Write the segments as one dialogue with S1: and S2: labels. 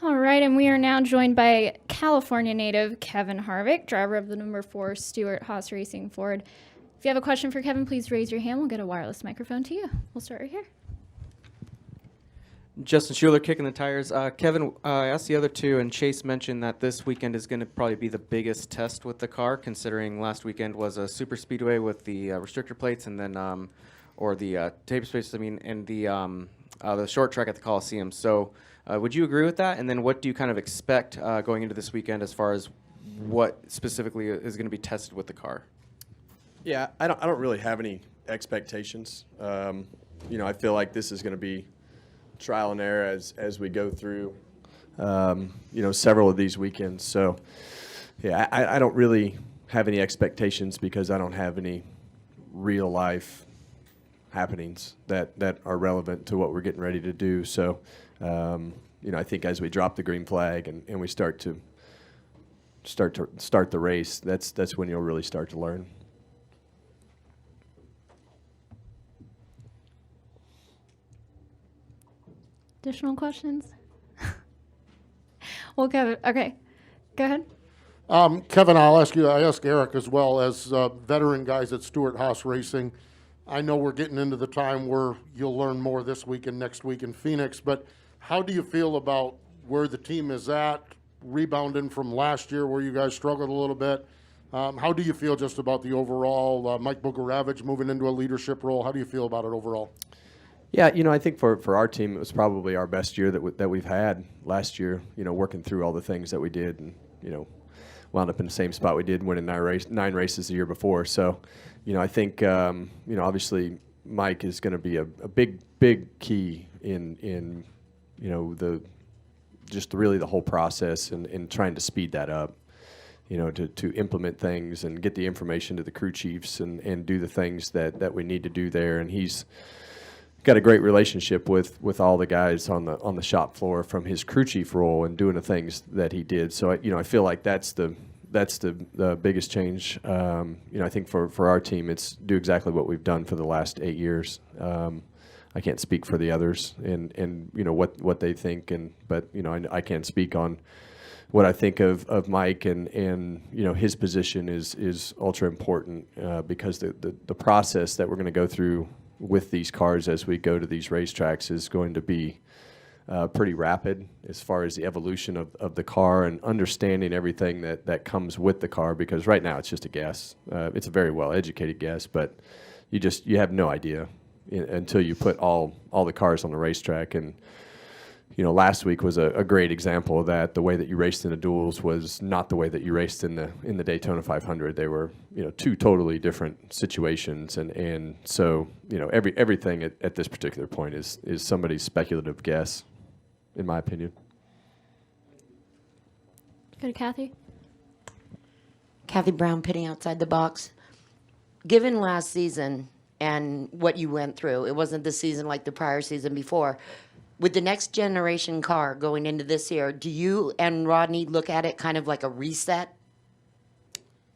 S1: All right, and we are now joined by California native Kevin Harvick, driver of the number 4 Stewart Haas Racing Ford. If you have a question for Kevin, please raise your hand. We'll get a wireless microphone to you. We'll start right here.
S2: Justin Schuler, Kicking the Tires. Kevin, I asked the other two, and Chase mentioned that this weekend is going to probably be the biggest test with the car, considering last weekend was a super speedway with the restrictor plates, and then, or the tape spaces, and the short track at the Coliseum. So, would you agree with that? And then, what do you kind of expect going into this weekend as far as what specifically is going to be tested with the car?
S3: Yeah, I don't really have any expectations. I feel like this is going to be trial and error as we go through, several of these weekends. So, yeah, I don't really have any expectations because I don't have any real life happenings that are relevant to what we're getting ready to do. So, I think as we drop the green flag and we start the race, that's when you'll really start to learn.
S1: Additional questions? Well, Kevin, okay, go ahead.
S4: Kevin, I ask Eric as well, as veteran guys at Stewart Haas Racing. I know we're getting into the time where you'll learn more this week and next week in Phoenix, but how do you feel about where the team is at, rebounding from last year where you guys struggled a little bit? How do you feel just about the overall, Mike Bugaravage moving into a leadership role? How do you feel about it overall?
S3: Yeah, I think for our team, it was probably our best year that we've had last year, working through all the things that we did and, wound up in the same spot we did, winning 9 races the year before. So, I think, obviously Mike is going to be a big key in really the whole process and trying to speed that up, to implement things and get the information to the crew chiefs and do the things that we need to do there. And he's got a great relationship with all the guys on the shop floor from his crew chief role and doing the things that he did. So I feel like that's the biggest change. I think for our team, it's do exactly what we've done for the last 8 years. I can't speak for the others and what they think, but I can speak on what I think of Mike and his position is ultra important because the process that we're going to go through with these cars as we go to these racetracks is going to be pretty rapid as far as the evolution of the car and understanding everything that comes with the car, because right now it's just a guess. It's a very well-educated guess, but you have no idea until you put all the cars on the racetrack. And last week was a great example of that. The way that you raced in the duels was not the way that you raced in the Daytona 500. They were two totally different situations, and so everything at this particular point is somebody's speculative guess, in my opinion.
S1: Go to Kathy.
S5: Kathy Brown, pitting outside the box. Given last season and what you went through, it wasn't the season like the prior season before. With the next generation car going into this year, do you and Rodney look at it kind of like a reset?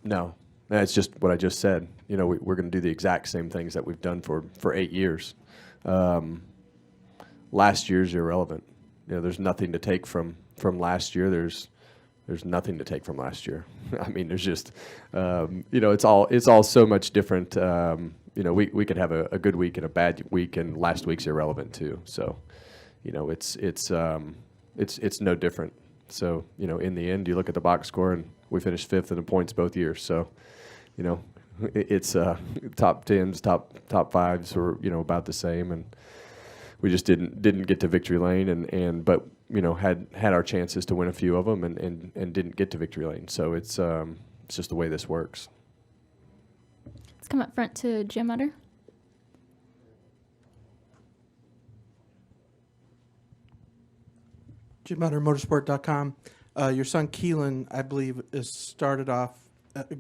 S3: No, that's just what I just said. We're going to do the exact same things that we've done for 8 years. Last year's irrelevant. There's nothing to take from last year. There's nothing to take from last year. I mean, there's just it's all so much different. We could have a good week and a bad week, and last week's irrelevant too. So. It's no different. So, in the end, you look at the box score, and we finished 5th in the points both years. So, it's top 10s, top 5s were about the same, and we just didn't get to victory lane, but had our chances to win a few of them, and didn't get to victory lane. So it's just the way this works.
S1: Let's come up front to Jim Utter.
S6: JimUtterMotorsport.com. Your son Keelan, I believe, is started off,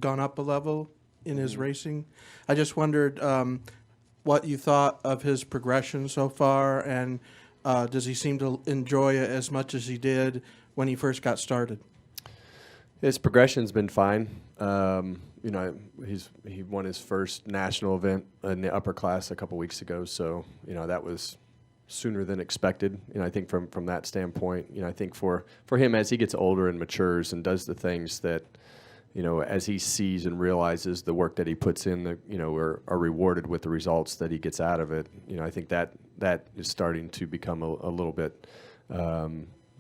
S6: gone up a level in his racing. I just wondered what you thought of his progression so far, and does he seem to enjoy it as much as he did when he first got started?
S3: His progression's been fine. He won his first national event in the upper class a couple weeks ago, so that was sooner than expected. You know, I think from that standpoint, you know, I think for him as he gets older and matures and does the things that, you know, as he sees and realizes the work that he puts in, you know, are rewarded with the results that he gets out of it. You know, I think that is starting to become a little bit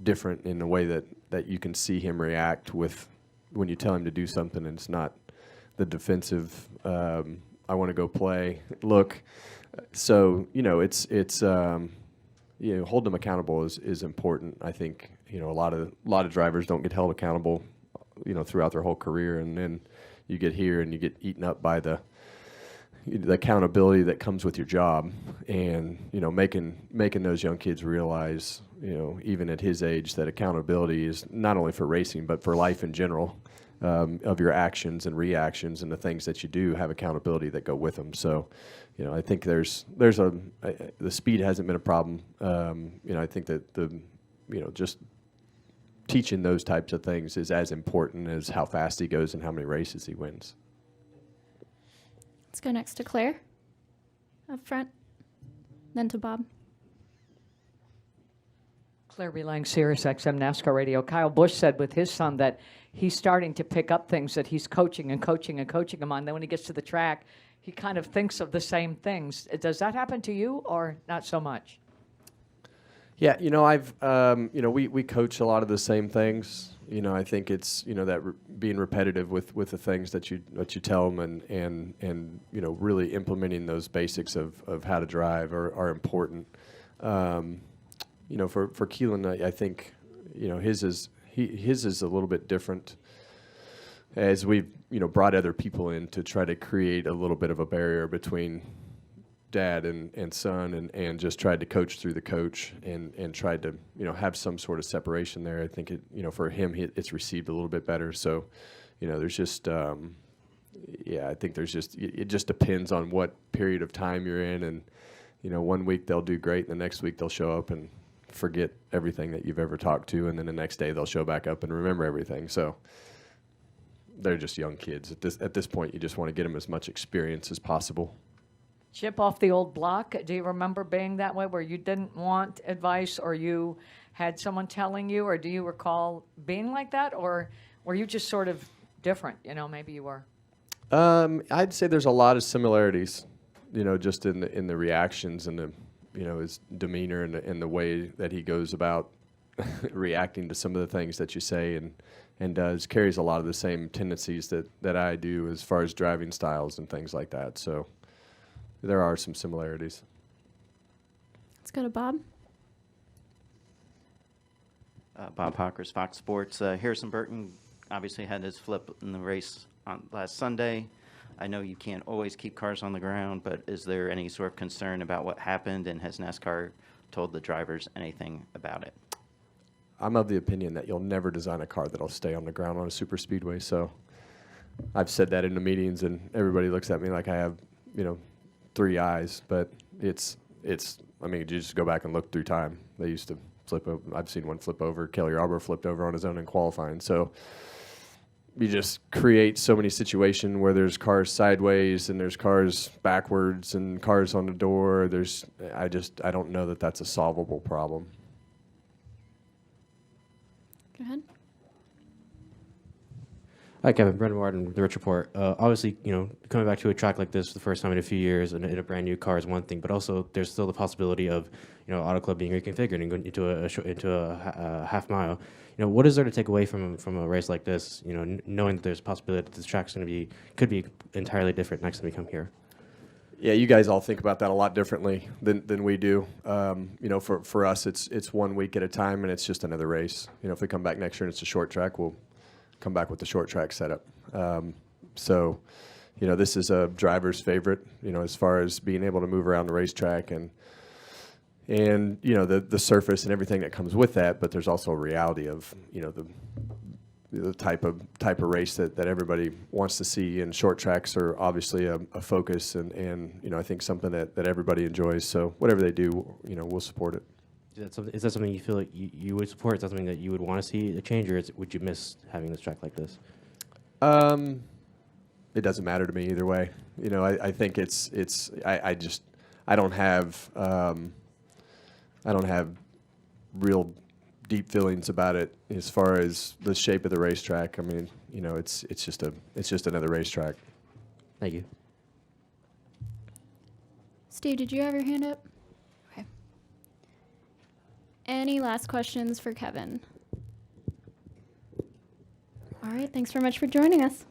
S3: different in the way that you can see him react with when you tell him to do something and it's not the defensive, I want to go play look. So, you know, it's you know, holding them accountable is important. I think, you know, a lot of drivers don't get held accountable, you know, throughout their whole career, and then you get here and you get eaten up by the accountability that comes with your job, and, you know, making those young kids realize, you know, even at his age, that accountability is not only for racing but for life in general. Of your actions and reactions and the things that you do have accountability that go with them. So, you know, I think the speed hasn't been a problem. You know, I think that you know, just teaching those types of things is as important as how fast he goes and how many races he wins.
S1: Let's go next to Claire up front, then to Bob.
S7: Claire Belang, Sirius XM NASCAR Radio. Kyle Busch said with his son that he's starting to pick up things that he's coaching and coaching and coaching him on. Then when he gets to the track, he kind of thinks of the same things. Does that happen to you or not so much?
S3: Yeah, you know, you know, we coach a lot of the same things. You know, I think it's, you know, that being repetitive with the things that you tell them and you know, really implementing those basics of how to drive are important. You know, for Keelan, I think, you know, his is a little bit different, as we've, you know, brought other people in to try to create a little bit of a barrier between dad and son, and just tried to coach through the coach and tried to, you know, have some sort of separation there. I think it, you know, for him, it's received a little bit better. So, you know, there's just, yeah, I think there's just, it just depends on what period of time you're in. And, you know, one week they'll do great, and the next week they'll show up and forget everything that you've ever talked to, and then the next day they'll show back up and remember everything. So they're just young kids. At this point, you just want to get them as much experience as possible.
S7: Chip off the old block. Do you remember being that way where you didn't want advice or you had someone telling you, or do you recall being like that, or were you just sort of different? You know, maybe you were.
S3: I'd say there's a lot of similarities, you know, just in the reactions and the, you know, his demeanor and the way that he goes about reacting to some of the things that you say and does, carries a lot of the same tendencies that I do as far as driving styles and things like that. So there are some similarities.
S1: Let's go to Bob.
S8: Bob Hawkers, Fox Sports. Harrison Burton obviously had his flip in the race on last Sunday. I know you can't always keep cars on the ground, but is there any sort of concern about what happened, and has NASCAR told the drivers anything about it?
S3: I'm of the opinion that you'll never design a car that'll stay on the ground on a super speedway. So I've said that in the meetings, and everybody looks at me like I have, you know, 3 eyes. But it's. I mean, you just go back and look through time. They used to flip over. I've seen one flip over. Kelly Arbor flipped over on his own in qualifying. So you just create so many situations where there's cars sideways and there's cars backwards and cars on the door. I don't know that that's a solvable problem.
S1: Go ahead.
S9: Hi, Kevin. Brendan Martin with the Rich Report. Obviously, you know, coming back to a track like this for the first time in a few years and in a brand new car is one thing, but also there's still the possibility of, you know, Auto Club being reconfigured and going into a half mile. You know, what is there to take away from a race like this? You know, knowing that there's a possibility that this track's could be entirely different next time we come here.
S3: Yeah, you guys all think about that a lot differently than we do. You know, for us, it's 1 week at a time, and it's just another race. You know, if we come back next year and it's a short track, we'll come back with the short track setup. So, you know, this is a driver's favorite, you know, as far as being able to move around the racetrack and you know, the surface and everything that comes with that. But there's also a reality of, you know, the type of race that everybody wants to see, and short tracks are obviously a focus and you know, I think something that everybody enjoys. So whatever they do, you know, we'll support it.
S9: Is that something you feel like you would support? Is that something that you would want to see a change, or would you miss having this track like this?
S3: It doesn't matter to me either way. You know, I think I don't have I don't have real deep feelings about it as far as the shape of the racetrack. I mean, you know, it's just another racetrack.
S9: Thank you.
S1: Steve, did you have your hand up? Okay. Any last questions for Kevin? All right, thanks very much for joining us.